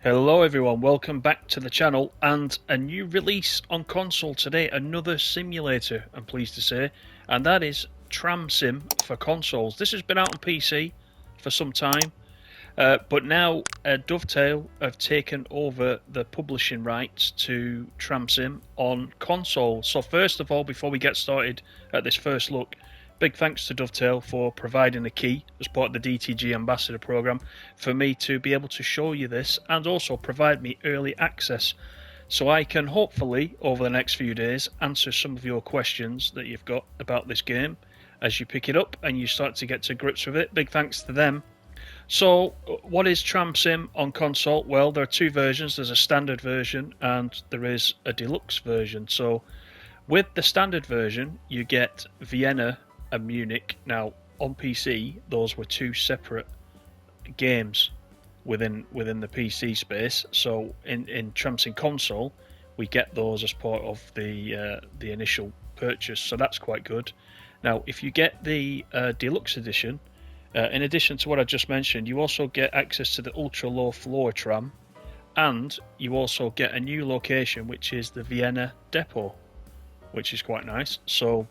Hello everyone, welcome back to the channel and a new release on console today, another simulator I'm pleased to say, and that is Tram Sim for consoles. This has been out on PC for some time, but now Dovetail have taken over the publishing rights to Tram Sim on console. So first of all, before we get started at this first look, big thanks to Dovetail for providing the key as part of the DTG Ambassador program for me to be able to show you this and also provide me early access so I can hopefully over the next few days answer some of your questions that you've got about this game as you pick it up and you start to get to grips with it. Big thanks to them. So what is Tram Sim on console? Well, there are two versions. There's a standard version and there is a deluxe version. So with the standard version you get Vienna and Munich. Now on PC those were two separate games within the PC space. So in TramSim Console we get those as part of the initial purchase. So that's quite good. Now if you get the deluxe edition, in addition to what I just mentioned, you also get access to the ultra low floor tram, and you also get a new location which is the Vienna Depot, which is quite nice. So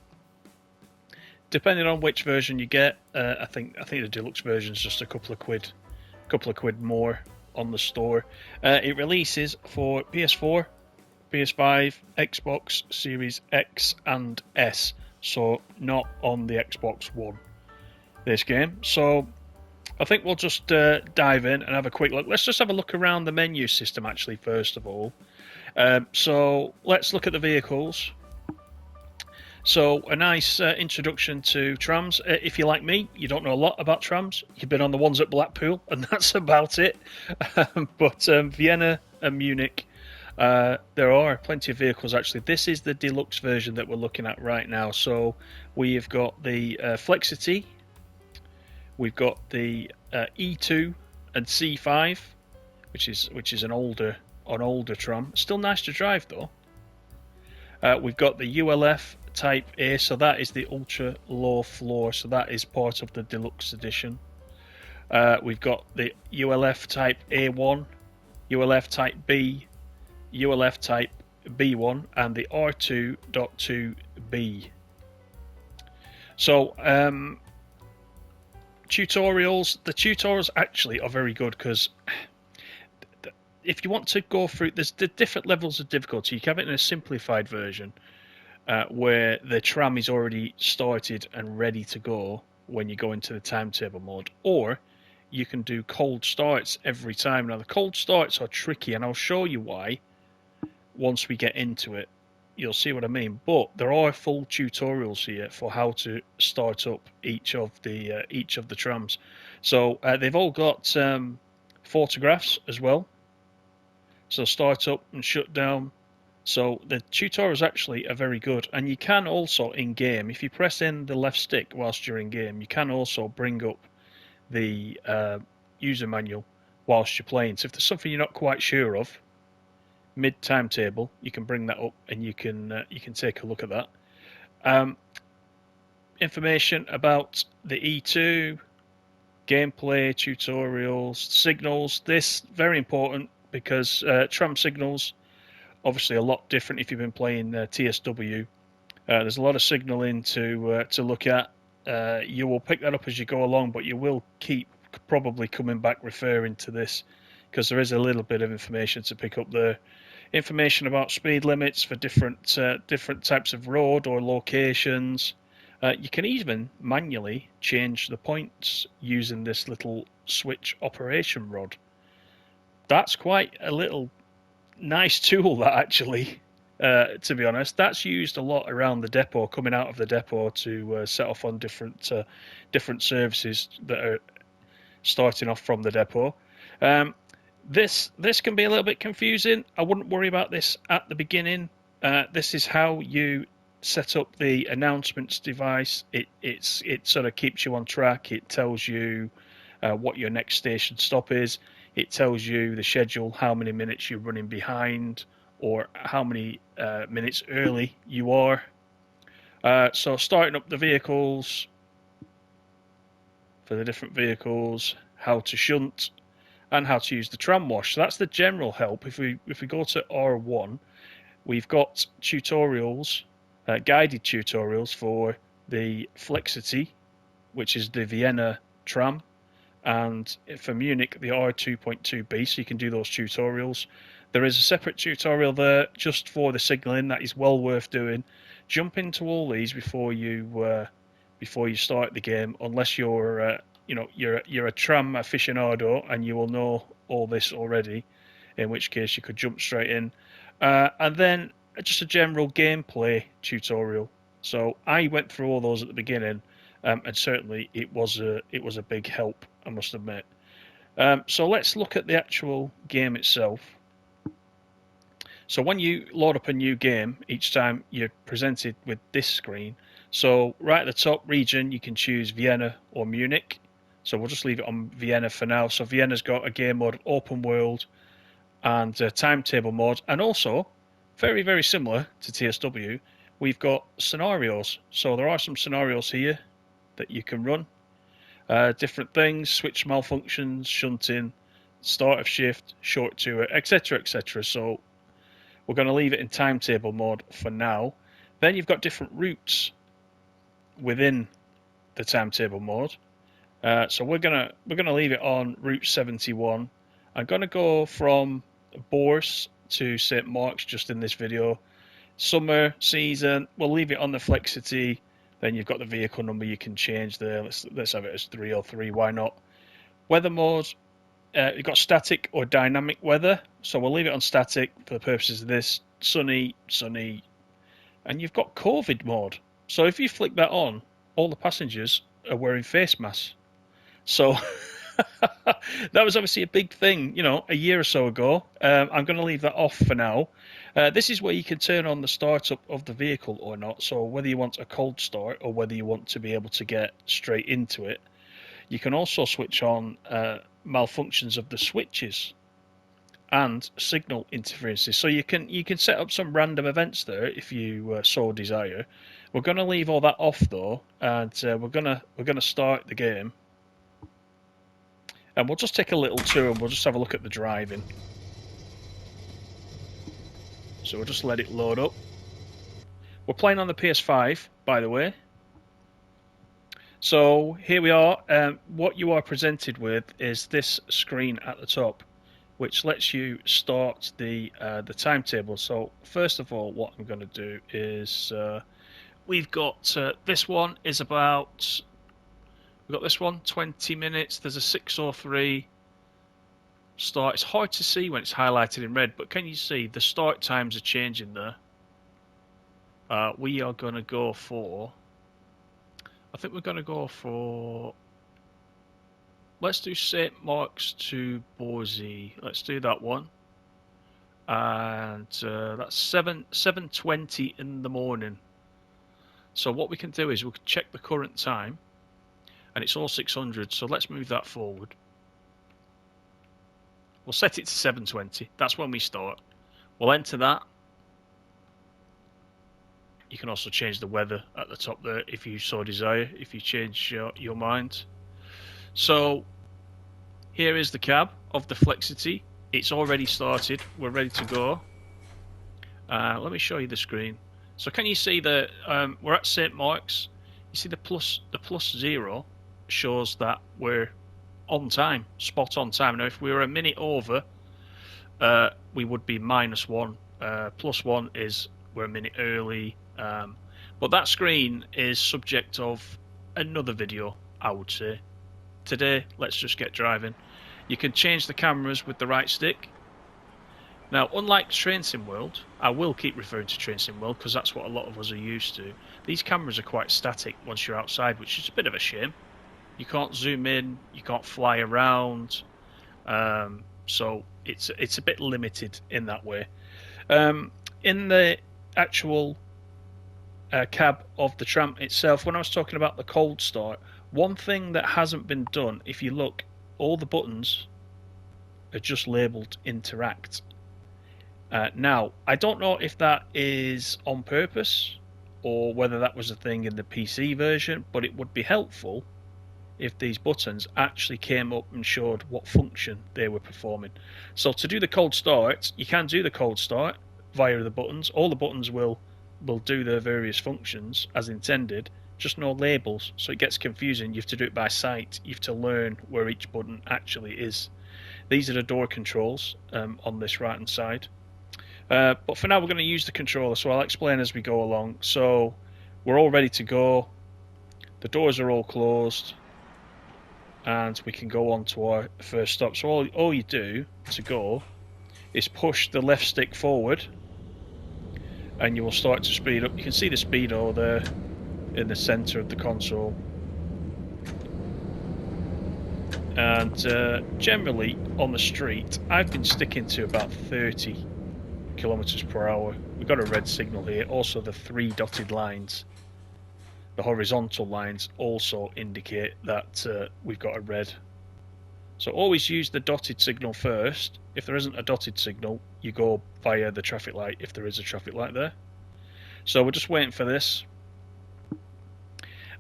depending on which version you get, I think the deluxe version is just a couple of quid more on the store. It releases for PS4, PS5, Xbox Series X and S, so not on the Xbox One, this game. So I think we'll just dive in and have a quick look. Let's just have a look around the menu system actually first of all. So let's look at the vehicles. So a nice introduction to trams. If you're like me, you don't know a lot about trams. You've been on the ones at Blackpool, and that's about it. But Vienna and Munich, there are plenty of vehicles actually. This is the deluxe version that we're looking at right now. So we've got the Flexity, we've got the E2 and C5, which is an older tram. Still nice to drive though. We've got the ULF Type A, so that is the ultra low floor, so that is part of the deluxe edition. We've got the ULF Type A1, ULF Type B, ULF Type B1, and the R2.2B. So tutorials. The tutorials actually are very good because if you want to go through, there's the different levels of difficulty. You can have it in a simplified version where the tram is already started and ready to go when you go into the timetable mode, or you can do cold starts every time. Now the cold starts are tricky, and I'll show you why once we get into it. You'll see what I mean. But there are full tutorials here for how to start up each of the trams. So they've all got photographs as well. So start up and shut down. So the tutorials actually are very good, and you can also in game, if you press in the left stick whilst you're in game, you can also bring up the user manual whilst you're playing. So if there's something you're not quite sure of mid timetable, you can bring that up and you can take a look at that. Information about the E2, gameplay, tutorials, signals. This very important because tram signals obviously a lot different if you've been playing TSW. There's a lot of signaling to look at. You will pick that up as you go along, but you will keep probably coming back referring to this because there is a little bit of information to pick up there. Information about speed limits for different types of road or locations. You can even manually change the points using this little switch operation rod. That's quite a little nice tool, that actually, to be honest. That's used a lot around the depot, coming out of the depot to set off on different services that are starting off from the depot. This can be a little bit confusing. I wouldn't worry about this at the beginning. This is how you set up the announcements device. It sort of keeps you on track. It tells you what your next station stop is. It tells you the schedule, how many minutes you're running behind, or how many minutes early you are. So starting up the vehicles for the different vehicles, how to shunt, and how to use the tram wash. So that's the general help. If we go to R1, we've got tutorials, guided tutorials for the Flexity, which is the Vienna tram, and for Munich the R2.2B, so you can do those tutorials. There is a separate tutorial there just for the signalling that is well worth doing. Jump into all these before you start the game, unless you're you're a tram aficionado and you will know all this already, in which case you could jump straight in. And then just a general gameplay tutorial. So I went through all those at the beginning, and certainly it was a big help, I must admit. So let's look at the actual game itself. So when you load up a new game, each time you're presented with this screen. So right at the top region, you can choose Vienna or Munich. So we'll just leave it on Vienna for now. So Vienna's got a game mode, open world, and timetable mode, and also very, very similar to TSW, we've got scenarios. So there are some scenarios here that you can run. Different things, switch malfunctions, shunting, start of shift, short tour, etc., etc. So we're going to leave it in timetable mode for now. Then you've got different routes within the timetable mode. So we're gonna leave it on Route 71. I'm gonna go from Bourse to St. Mark's just in this video. Summer season, we'll leave it on the Flexity. Then you've got the vehicle number you can change there. Let's have it as 303. Why not? Weather mode. You've got static or dynamic weather. So we'll leave it on static for the purposes of this. Sunny, sunny, and you've got COVID mode. So if you flick that on, all the passengers are wearing face masks. So that was obviously a big thing, a year or so ago. I'm going to leave that off for now. This is where you can turn on the startup of the vehicle or not. So whether you want a cold start or whether you want to be able to get straight into it. You can also switch on malfunctions of the switches and signal interferences. So you can set up some random events there if you so desire. We're going to leave all that off though, and we're gonna start the game. And we'll just take a little tour and we'll just have a look at the driving. So we'll just let it load up. We're playing on the PS5, by the way. So here we are. What you are presented with is this screen at the top, which lets you start the timetable. So first of all, what I'm going to do is we've got this one is about. We've got this one, 20 minutes. There's a 6:03 start. It's hard to see when it's highlighted in red, but can you see the start times are changing there? We are going to go for... I think we're going to go for... Let's do St. Mark's to Boise. Let's do that one. And that's 7:20 in the morning. So what we can do is we can check the current time. And it's all 600, so let's move that forward. We'll set it to 7:20. That's when we start. We'll enter that. You can also change the weather at the top there if you so desire, if you change your mind. So here is the cab of the Flexity. It's already started. We're ready to go. Let me show you the screen. So can you see that we're at St. Mark's? You see the plus 0 shows that we're on time, spot on time. Now, if we were a minute over, we would be -1. +1 is we're a minute early. But that screen is subject of another video, I would say. Today, let's just get driving. You can change the cameras with the right stick. Now, unlike Train Sim World, I will keep referring to Train Sim World because that's what a lot of us are used to. These cameras are quite static once you're outside, which is a bit of a shame. You can't zoom in, you can't fly around, so it's a bit limited in that way. In the actual cab of the tram itself, when I was talking about the cold start, one thing that hasn't been done, if you look, all the buttons are just labelled interact. Now, I don't know if that is on purpose or whether that was a thing in the PC version, but it would be helpful if these buttons actually came up and showed what function they were performing. So to do the cold start, you can do the cold start via the buttons. All the buttons will do their various functions as intended, just no labels, so it gets confusing. You have to do it by sight. You have to learn where each button actually is. These are the door controls on this right hand side. But for now we're going to use the controller, so I'll explain as we go along. So we're all ready to go. The doors are all closed, and we can go on to our first stop. So all you do to go is push the left stick forward, and you will start to speed up. You can see the speedo there in the centre of the console. And generally on the street, I've been sticking to about 30 kilometers per hour. We've got a red signal here. Also, the 3 dotted lines, the horizontal lines, also indicate that we've got a red. So always use the dotted signal first. If there isn't a dotted signal, you go via the traffic light if there is a traffic light there. So we're just waiting for this.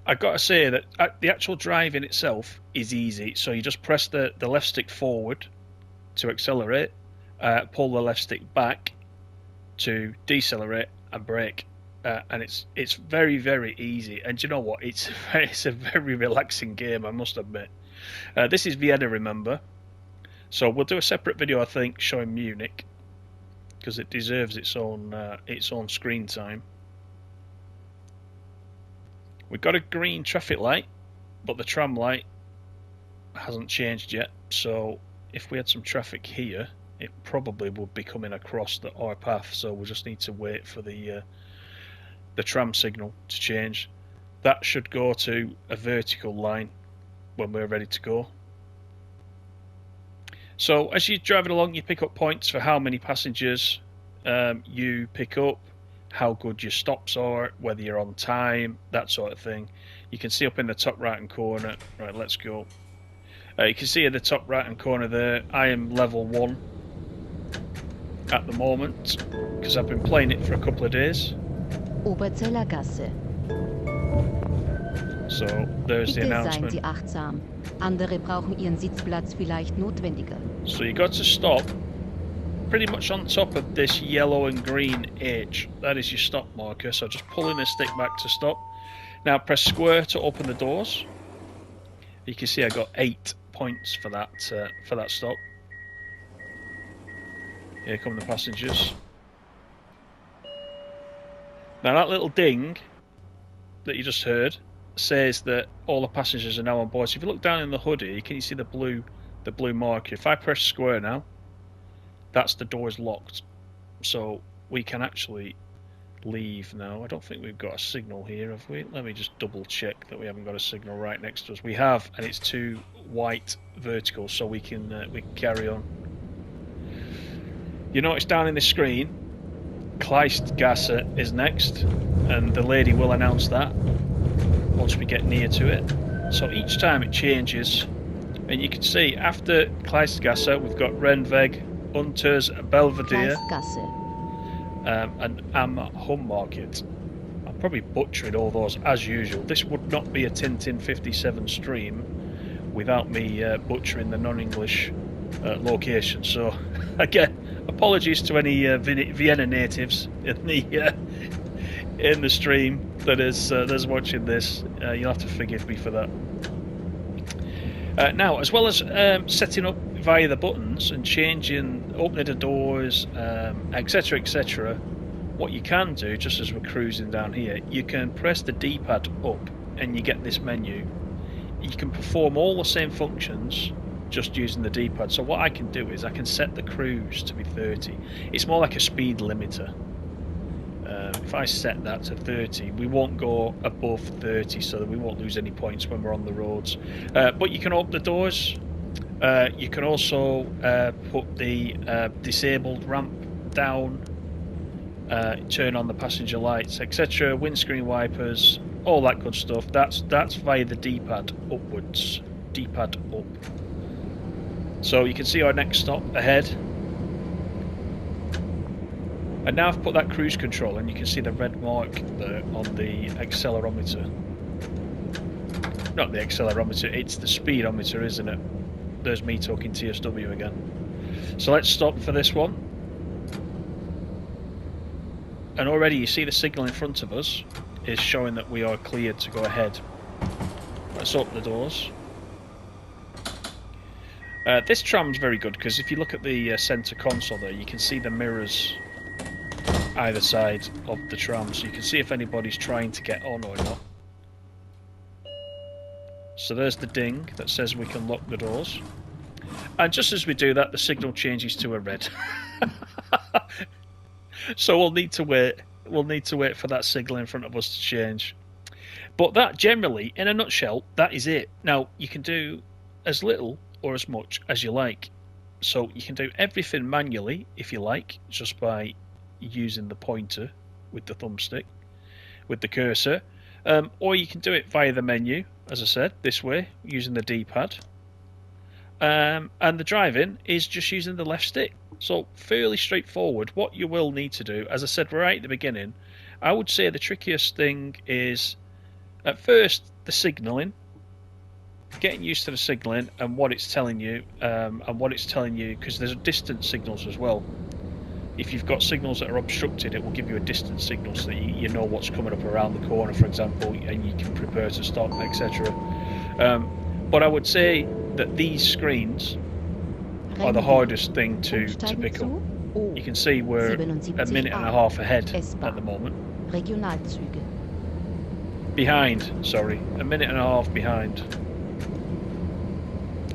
I've got to say that the actual drive in itself is easy. So you just press the left stick forward to accelerate, pull the left stick back to decelerate and brake, and it's very, very easy. And you know what? It's a very relaxing game, I must admit. This is Vienna, remember? So we'll do a separate video, I think, showing Munich, because it deserves its own screen time. We've got a green traffic light, but the tram light hasn't changed yet. So if we had some traffic here, it probably would be coming across our path. So we just need to wait for the tram signal to change. That should go to a vertical line when we're ready to go. So as you're driving along, you pick up points for how many passengers you pick up, how good your stops are, whether you're on time, that sort of thing. You can see up in the top right hand corner. Right, let's go. You can see in the top right hand corner there, I am level 1 at the moment because I've been playing it for a couple of days. Oberzeller Gasse. So there's the announcement. Bitte seien Sie achtsam. Andere brauchen Ihren Sitzplatz vielleicht notwendiger. So you got to stop pretty much on top of this yellow and green H. That is your stop marker. So just pulling the stick back to stop. Now press square to open the doors. You can see I got 8 points for that stop. Here come the passengers. Now that little ding that you just heard says that all the passengers are now on board. So if you look down in the hood here, can you see the blue marker? If I press square now, that's the doors locked. So we can actually leave now. I don't think we've got a signal here, have we? Let me just double check that we haven't got a signal right next to us. We have, and it's 2 white verticals, so we can carry on. You notice down in the screen, Kleistgasse is next, and the lady will announce that once we get near to it. So each time it changes, and you can see after Kleistgasse we've got Rennweg, Unters, Belvedere, and Am Market. I'm probably butchering all those as usual. This would not be a Tintin 57 stream without me butchering the non-English location. So again, apologies to any Vienna natives in the stream that is watching this. You'll have to forgive me for that. Now, as well as setting up via the buttons and changing, opening the doors, etc, etc, what you can do, just as we're cruising down here, you can press the D-pad up and you get this menu. You can perform all the same functions just using the D-pad. So what I can do is I can set the cruise to be 30. It's more like a speed limiter. If I set that to 30, we won't go above 30, so that we won't lose any points when we're on the roads. But you can open the doors. You can also put the disabled ramp down, turn on the passenger lights, etc. Windscreen wipers, all that good stuff. That's via the D-pad upwards. D-pad up. So you can see our next stop ahead. And now I've put that cruise control and you can see the red mark there on the accelerometer. Not the accelerometer, it's the speedometer, isn't it? There's me talking TSW again. So let's stop for this one. And already you see the signal in front of us is showing that we are cleared to go ahead. Let's open the doors. This tram's very good because if you look at the centre console there, you can see the mirrors either side of the tram, so you can see if anybody's trying to get on or not. So there's the ding that says we can lock the doors. And just as we do that, the signal changes to a red. So we'll need to wait. We'll need to wait for that signal in front of us to change. But that generally, in a nutshell, that is it. Now, you can do as little or as much as you like. So you can do everything manually, if you like, just by using the pointer with the thumbstick, with the cursor. Or you can do it via the menu, as I said, this way, using the D-pad. And the driving is just using the left stick. So fairly straightforward. What you will need to do, as I said right at the beginning, I would say the trickiest thing is at first the signalling, getting used to the signalling and what it's telling you, because there's distance signals as well. If you've got signals that are obstructed, it will give you a distance signal so that you know what's coming up around the corner, for example, and you can prepare to stop, etc. But I would say that these screens are the hardest thing to pick up. You can see we're a minute and a half ahead at the moment. Behind, sorry, a minute and a half behind.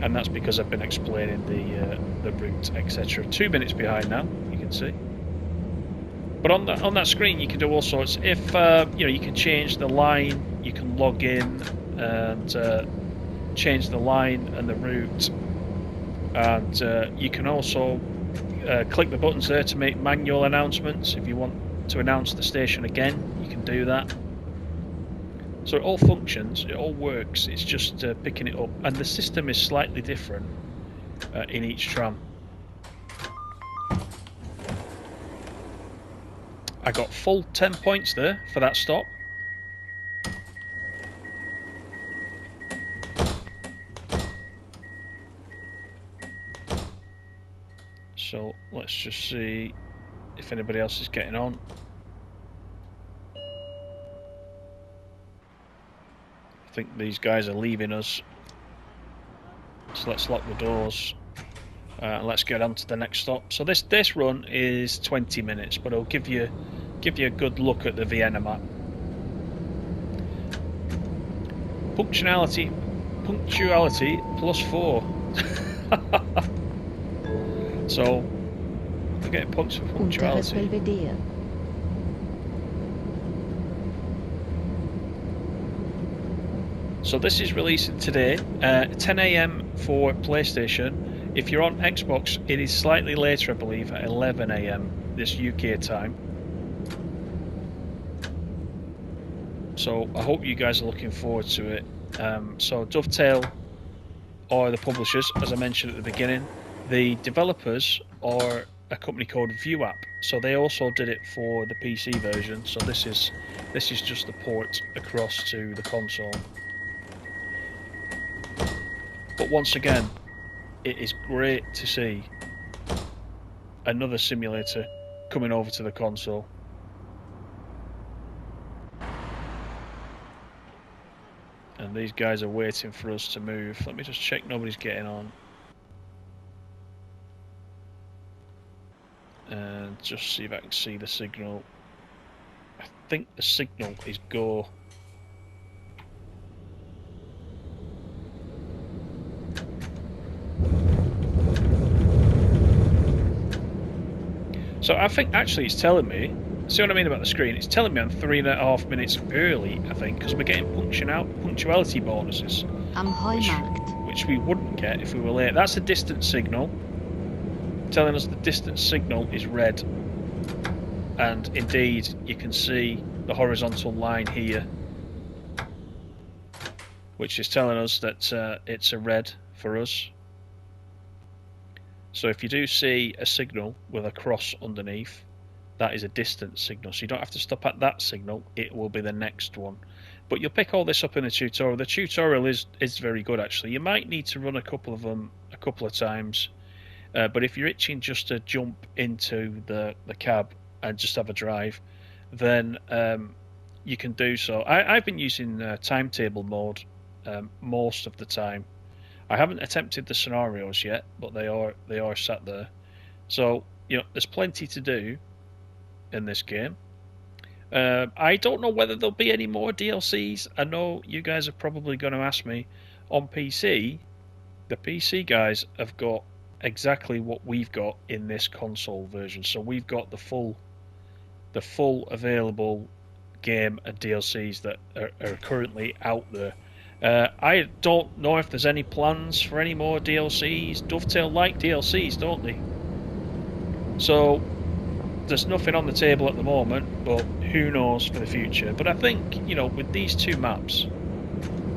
And that's because I've been explaining the route, etc. 2 minutes behind now, you can see. But on that screen, you can do all sorts. If you can change the line, you can log in and change the line and the route, and you can also click the buttons there to make manual announcements. If you want to announce the station again, you can do that. So it all functions, it all works, it's just picking it up, and the system is slightly different in each tram. I got full 10 points there for that stop. So let's just see if anybody else is getting on. I think these guys are leaving us. So let's lock the doors. Let's get on to the next stop. So this run is 20 minutes, but it'll give you a good look at the Vienna map. Punctuality +4. So we're getting points for punctuality. So this is releasing today, 10 AM for PlayStation. If you're on Xbox, it is slightly later, I believe, at 11 AM this UK time. So I hope you guys are looking forward to it. So Dovetail are the publishers, as I mentioned at the beginning. The developers are a company called ViewApp. So they also did it for the PC version. So this is just the port across to the console. But once again, it is great to see another simulator coming over to the console. And these guys are waiting for us to move. Let me just check nobody's getting on. And just see if I can see the signal. I think the signal is go. So I think actually it's telling me, see what I mean about the screen, it's telling me I'm 3.5 minutes early, I think, because we're getting punctuality bonuses, which we wouldn't get if we were late. That's a distance signal, telling us the distance signal is red, and indeed you can see the horizontal line here, which is telling us that it's a red for us. So if you do see a signal with a cross underneath, that is a distance signal. So you don't have to stop at that signal, it will be the next one. But you'll pick all this up in the tutorial. The tutorial is very good, actually. You might need to run a couple of them a couple of times. But if you're itching just to jump into the cab and just have a drive, then you can do so. I've been using timetable mode most of the time. I haven't attempted the scenarios yet, but they are sat there. So there's plenty to do in this game. I don't know whether there'll be any more DLCs. I know you guys are probably going to ask me. On PC, the PC guys have got exactly what we've got in this console version. So we've got the full available game and DLCs that are currently out there. I don't know if there's any plans for any more DLCs. Dovetail like DLCs, don't they? So there's nothing on the table at the moment, but who knows for the future. But I think, with these two maps,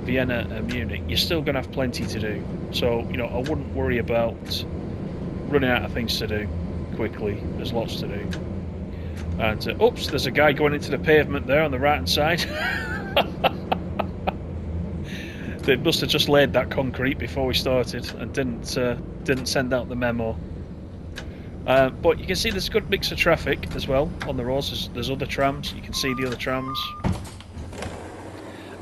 Vienna and Munich, you're still going to have plenty to do. So, I wouldn't worry about running out of things to do quickly. There's lots to do. And, oops, there's a guy going into the pavement there on the right-hand side. They must have just laid that concrete before we started and didn't send out the memo. But you can see there's a good mix of traffic as well on the roads. There's other trams. You can see the other trams.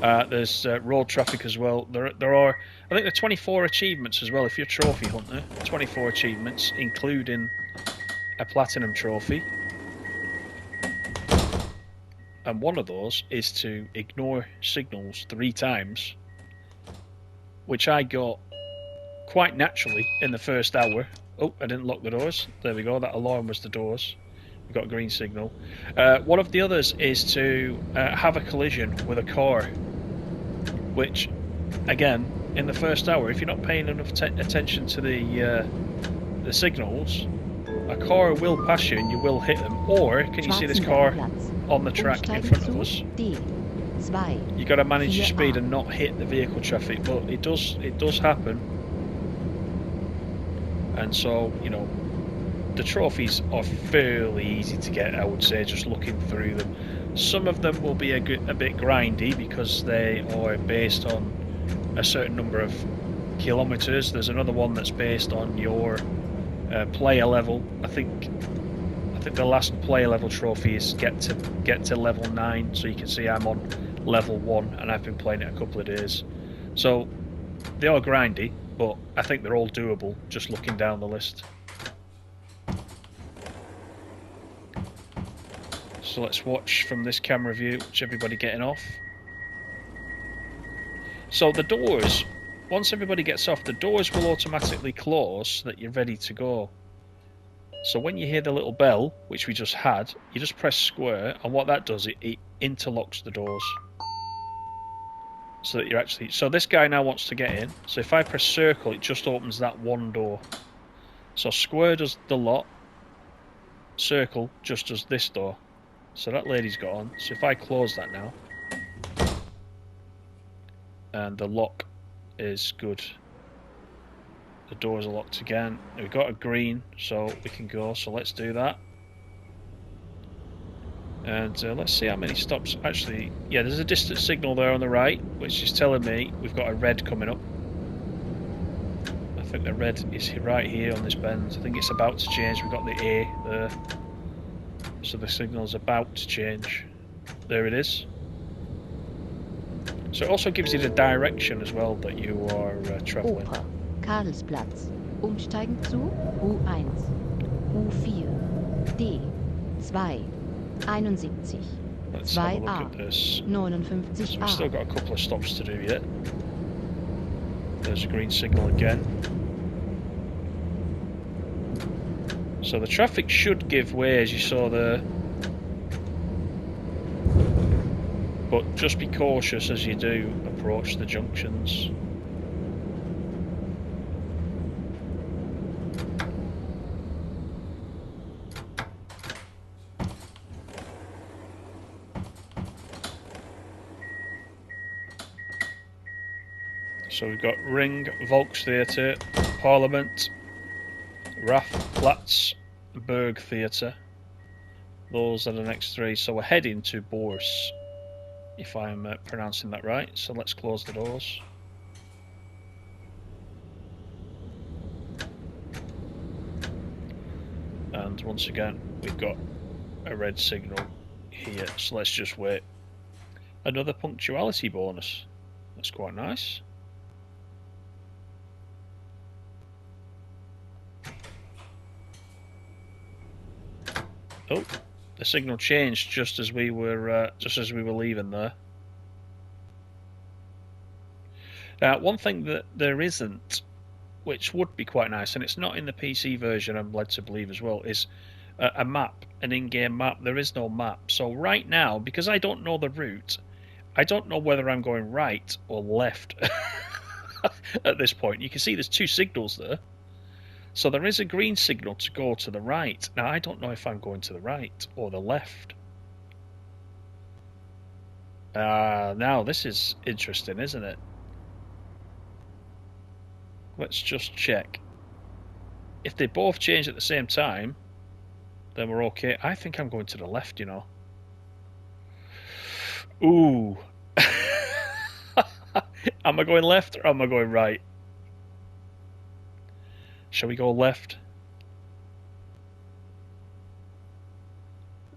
There's road traffic as well. There are, I think, there are 24 achievements as well. If you're a trophy hunter, 24 achievements, including a platinum trophy. And one of those is to ignore signals 3 times, which I got quite naturally in the first hour. Oh, I didn't lock the doors. There we go. That alarm was the doors. We got a green signal. One of the others is to have a collision with a car, which, again, in the first hour, if you're not paying enough attention to the signals, a car will pass you and you will hit them. Or can you see this car on the track in front of us? You got to manage your speed and not hit the vehicle traffic, but it does happen. And so, the trophies are fairly easy to get, I would say, just looking through them. Some of them will be a bit grindy because they are based on a certain number of kilometers. There's another one that's based on your player level. I think the last player level trophy is get to level 9. So you can see I'm on level 1 and I've been playing it a couple of days. So they are grindy, but I think they're all doable just looking down the list. So let's watch from this camera view, which everybody getting off. So the doors, once everybody gets off, the doors will automatically close so that you're ready to go. So when you hear the little bell, which we just had, you just press square, and what that does, it interlocks the doors. So that you're actually... So this guy now wants to get in. So if I press circle, it just opens that one door. So square does the lot. Circle just does this door. So that lady's got on. So if I close that now... And the lock is good. The doors are locked again. We've got a green, so we can go. So let's do that. And let's see how many stops. Actually, yeah, there's a distance signal there on the right, which is telling me we've got a red coming up. I think the red is right here on this bend. I think it's about to change. We've got the A there. So the signal's about to change. There it is. So it also gives you the direction as well that you are travelling. Oper, Karlsplatz. Umsteigen zu U1, U4, D, 2, 71, Let's have a look 2A, at this. 59A. So we've still got a couple of stops to do yet. There's a green signal again. So the traffic should give way, as you saw there. But just be cautious as you do approach the junctions. So we've got Ring, Volkstheater, Parliament, Rathplatz, Bergtheater. Those are the next 3. So we're heading to Bourse. if I'm pronouncing that right. So let's close the doors. And once again, we've got a red signal here, so let's just wait. Another punctuality bonus. That's quite nice. Oh, the signal changed just as we were leaving there. Now, one thing that there isn't, which would be quite nice, and it's not in the PC version, I'm led to believe as well, is a map, an in-game map. There is no map. So right now, because I don't know the route, I don't know whether I'm going right or left at this point. You can see there's two signals there. So there is a green signal to go to the right. Now, I don't know if I'm going to the right or the left. Now, this is interesting, isn't it? Let's just check. If they both change at the same time, then we're okay. I think I'm going to the left, you know. Ooh. Am I going left or am I going right? Shall we go left?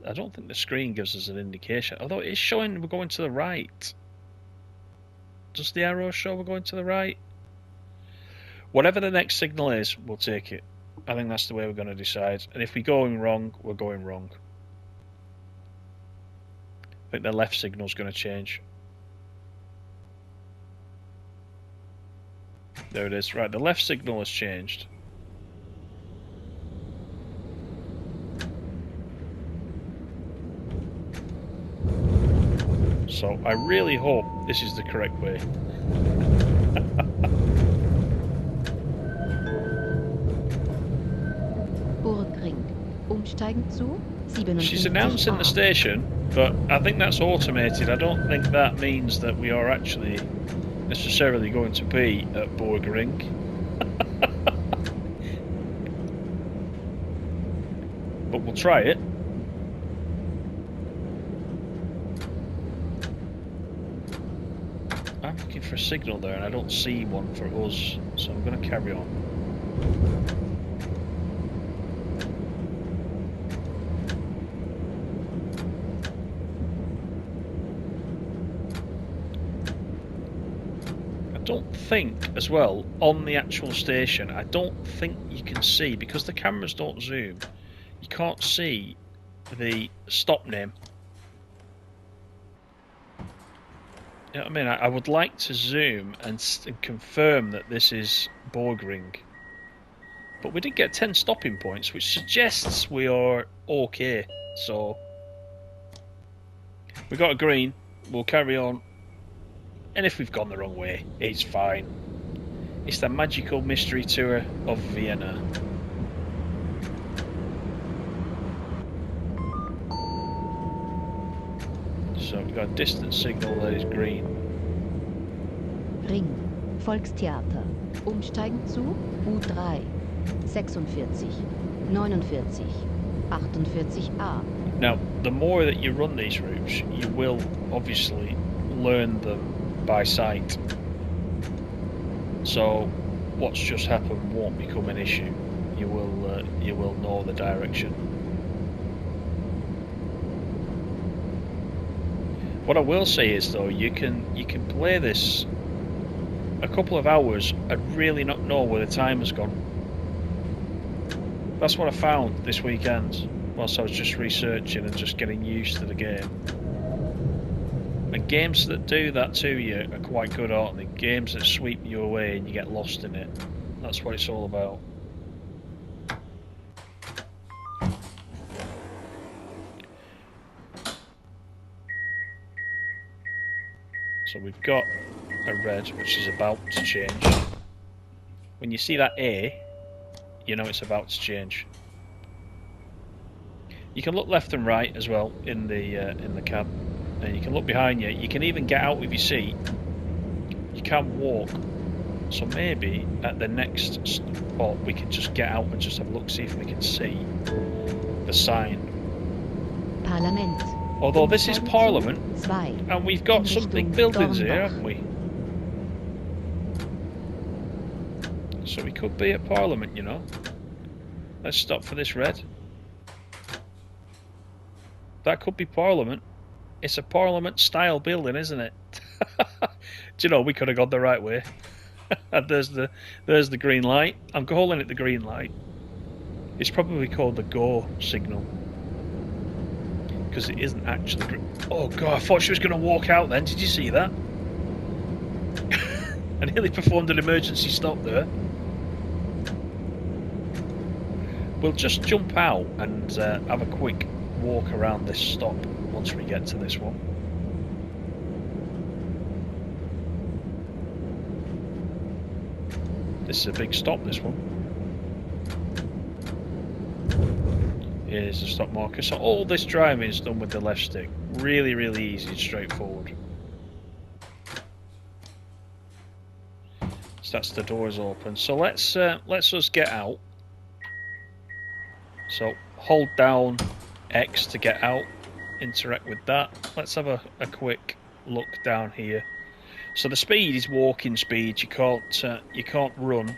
I don't think the screen gives us an indication, although it is showing we're going to the right. Does the arrow show we're going to the right? Whatever the next signal is, we'll take it. I think that's the way we're going to decide. And if we're going wrong, we're going wrong. I think the left signal's going to change. There it is. Right, the left signal has changed. So I really hope this is the correct way. She's announcing the station, but I think that's automated. I don't think that means that we are actually necessarily going to be at Borgring. But we'll try it. I'm looking for a signal there and I don't see one for us, so I'm going to carry on. I don't think, as well, on the actual station, I don't think you can see, because the cameras don't zoom, you can't see the stop name. You know what I mean? I would like to zoom and confirm that this is Borgring. But we did get 10 stopping points, which suggests we are okay. So, we got a green, we'll carry on. And if we've gone the wrong way, it's fine. It's the magical mystery tour of Vienna. So we've got a distance signal that is green. Ring, Volkstheater. Umsteigen zu U3, 46, 49, 48A. Now, the more that you run these routes, you will obviously learn them by sight. So what's just happened won't become an issue. You will know the direction. What I will say is though, you can play this a couple of hours and really not know where the time has gone. That's what I found this weekend whilst I was just researching and just getting used to the game. And games that do that to you are quite good, aren't they? Games that sweep you away and you get lost in it. That's what it's all about. So we've got a red which is about to change. When you see that A, you know it's about to change. You can look left and right as well in the cab. And you can look behind you. You can even get out of your seat. You can walk. So maybe at the next spot we can just get out and just have a look, see if we can see the sign. Parlament, Although this is Parliament, and we've got some big buildings here, haven't we? So we could be at Parliament, you know. Let's stop for this red. That could be Parliament. It's a Parliament-style building, isn't it? Do you know, we could have gone the right way. And there's the green light. I'm calling it the green light. It's probably called the go signal. Because it isn't actually green. Oh god, I thought she was going to walk out then. Did you see that? I nearly performed an emergency stop there. We'll just jump out and have a quick walk around this stop once we get to this one. This is a big stop, this one. Here's the stop marker. So all this driving is done with the left stick. Really, really easy and straightforward. So that's the doors open. So let's us get out. So hold down X to get out. Interact with that. Let's have a quick look down here. So the speed is walking speed. You can't run.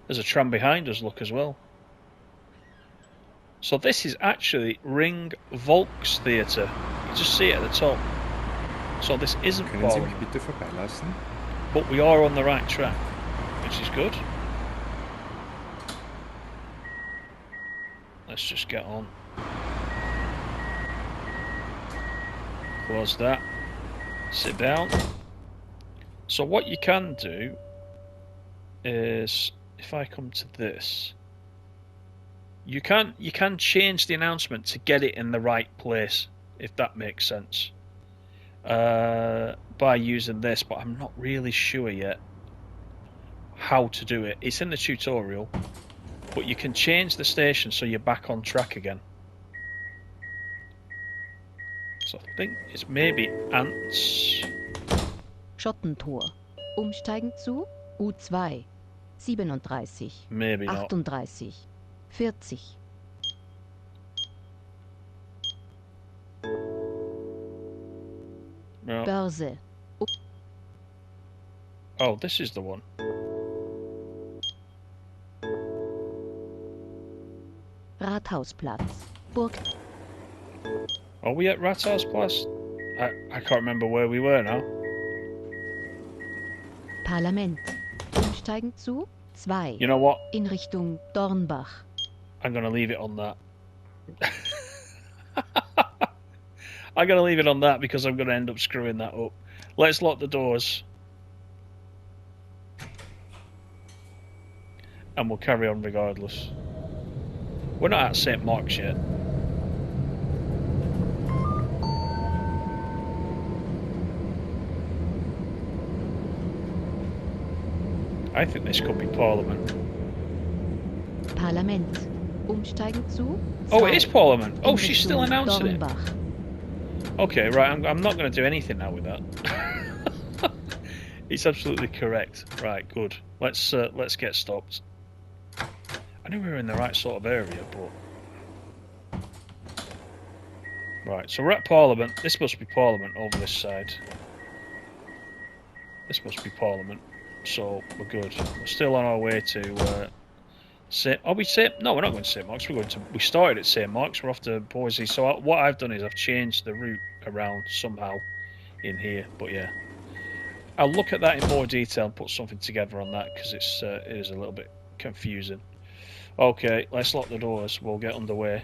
There's a tram behind us. Look as well. So this is actually Ring Volkstheater. You just see it at the top. So this isn't Parliament. But we are on the right track, which is good. Let's just get on. Close that. Sit down. So what you can do is, if I come to this, you can change the announcement to get it in the right place, if that makes sense, by using this, but I'm not really sure yet how to do it. It's in the tutorial, but you can change the station so you're back on track again. So I think it's maybe Ants. Schottentor. Umsteigen zu U2. 37. Maybe not. 38. 40. No. Börse. Oh, this is the one. Rathausplatz. Burg. Are we at Rathausplatz? I can't remember where we were now. Parlament. Umsteigen zu 2. You know what? In Richtung Dornbach. I'm going to leave it on that. I'm going to leave it on that because I'm going to end up screwing that up. Let's lock the doors. And we'll carry on regardless. We're not at St. Mark's yet. I think this could be Parliament. Parlament. Umsteigen zu 2. Oh, it is Parliament. Oh, she's still announcing Dornbach. it. Okay, right. I'm not going to do anything now with that. It's absolutely correct. Right, good. Let's get stopped. I knew we were in the right sort of area, but right. So we're at Parliament. This must be Parliament over this side. This must be Parliament. So we're good. We're still on our way to no, we're not going to St. Mark's. We started at St. Mark's. We're off to Boise. So what I've done is I've changed the route around somehow in here. But yeah, I'll look at that in more detail and put something together on that because it is a little bit confusing. Okay, let's lock the doors. We'll get underway.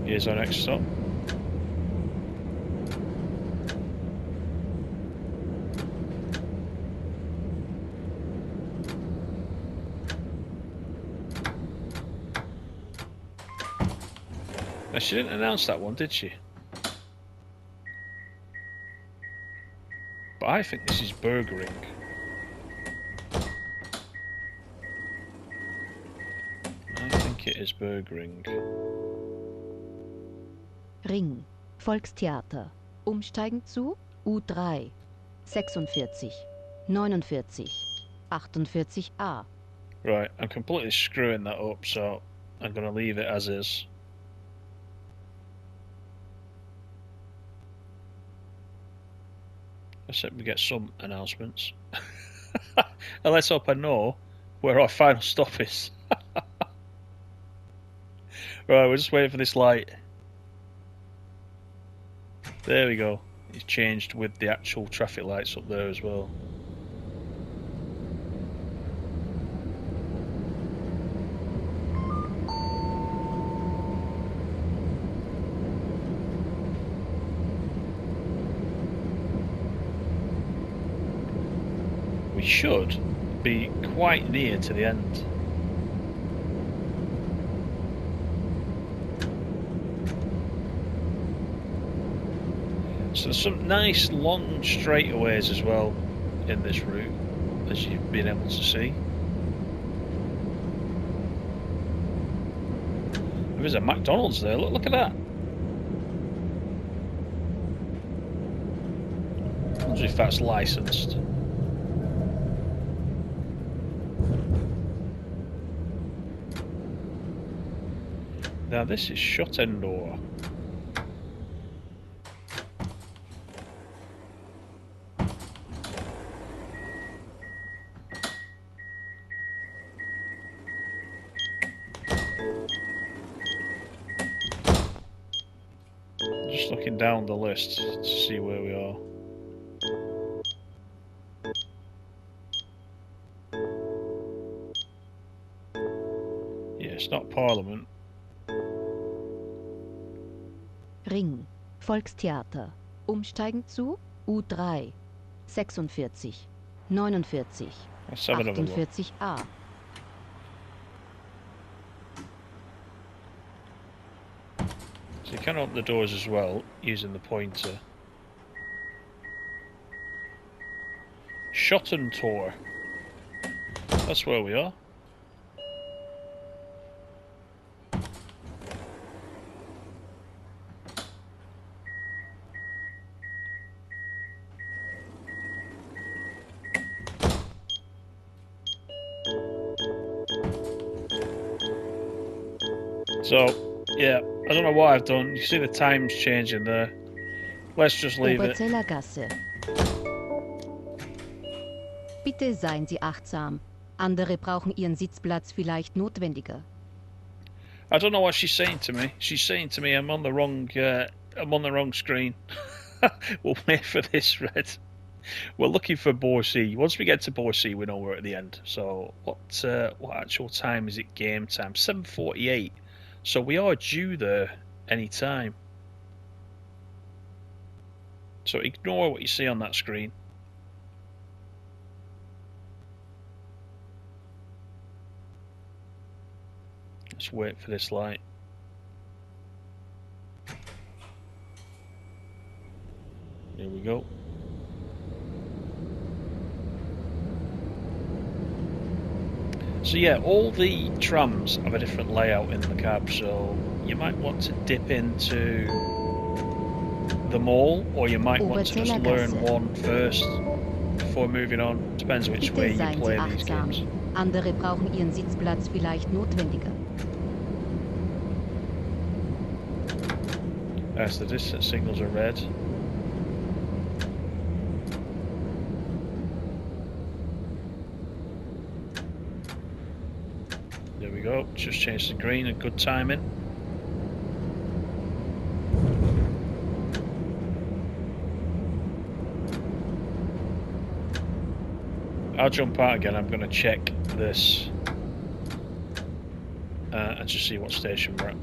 Here's our next stop. Now, she didn't announce that one, did she? But I think this is burgering. think it is Burgring. Ring. Volkstheater. Umsteigen zu U3. 46. 49. 48a. Right, I'm completely screwing that up, so I'm going to leave it as is. Except we get some announcements. And let's hope I know where our final stop is. Right, we're just waiting for this light. There we go. It's changed with the actual traffic lights up there as well. We should be quite near to the end. So there's some nice long straightaways as well in this route, as you've been able to see. There's a McDonald's there, look at that. I wonder if that's licensed. Now this is Schottendor. Just looking down the list to see where we are. Yeah, it's not Parliament. Ring. Volkstheater. Umsteigen zu U3. 46. 49. Let's have another look. 48a. So you can open the doors as well using the pointer. Schottentor. That's where we are. So, yeah, I don't know what I've done. You see the times changing there. Let's just leave it. Oberzellergasse. Bitte seien Sie achtsam. Andere brauchen Ihren Sitzplatz vielleicht notwendiger. I don't know what she's saying to me. She's saying to me I'm on the wrong screen. We'll wait for this, Red. We're looking for Borsee. Once we get to Borsee, we know we're at the end. So what actual time is it game time? 7:48. So we are due there any time. So ignore what you see on that screen. Let's wait for this light. Here we go. So yeah, all the trams have a different layout in the cab, so you might want to dip into them all, or you might want to just learn one first before moving on. Depends which way you play these games. Andere brauchen Ihren Sitzplatz vielleicht notwendiger. As the distance signals are red. There we go, just changed to green, a good timing. I'll jump out again, I'm going to check this and just see what station we're at.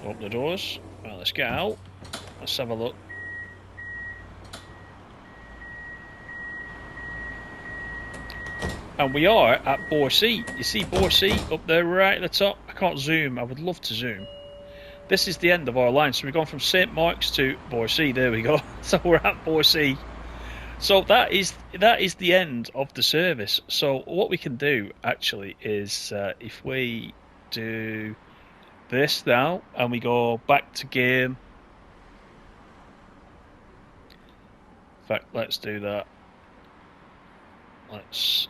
Open the doors. Right, let's get out. Let's have a look. And we are at Borsee. You see Borsee up there right at the top? I can't zoom. I would love to zoom. This is the end of our line. So we've gone from St. Mark's to Borsee. There we go. So we're at Borsee. So that is the end of the service. So what we can do actually is if we do this now and we go back to game. In fact, let's do that. Let's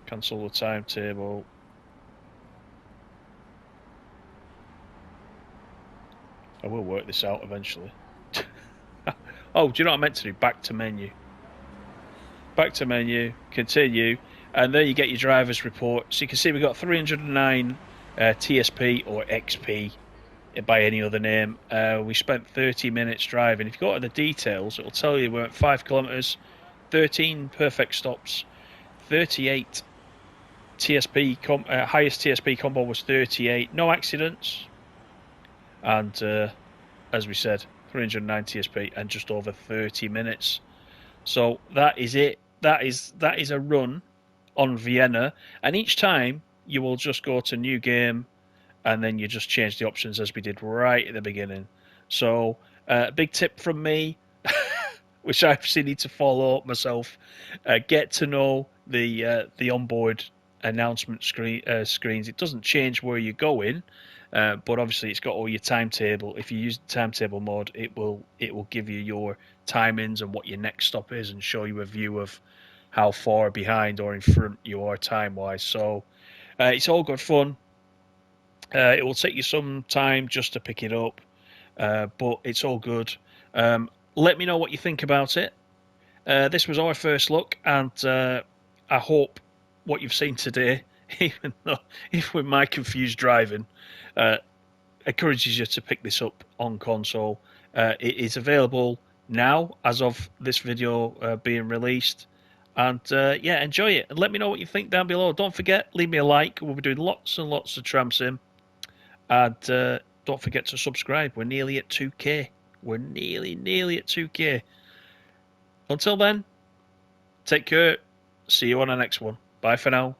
cancel the timetable. I will work this out eventually. Oh, do you know what I meant to do? Back to menu. Back to menu, continue, and there you get your driver's report. So you can see we've got 309 TSP or XP by any other name. We spent 30 minutes driving. If you go to the details, it'll tell you we went 5 kilometres, 13 perfect stops, 38 TSP, highest TSP combo was 38, no accidents, and as we said, 309 TSP and just over 30 minutes. So that is it. That is a run on Vienna, and each time you will just go to new game, and then you just change the options as we did right at the beginning. So big tip from me, which I actually need to follow up myself. Get to know the onboard announcement screens. It doesn't change where you're going, but obviously it's got all your timetable. If you use the timetable mode, it will give you your timings and what your next stop is, and show you a view of how far behind or in front you are time wise. So it's all good fun. It will take you some time just to pick it up, but it's all good. Let me know what you think about it. This was our first look, and I hope what you've seen today, even with my confused driving, encourages you to pick this up on console. It is available now as of this video being released, and yeah, enjoy it and let me know what you think down below. Don't forget, leave me a like. We'll be doing lots and lots of Tram Sim, and don't forget to subscribe. We're nearly at 2k. We're nearly at 2k. Until then, take care. See you on the next one. Bye for now.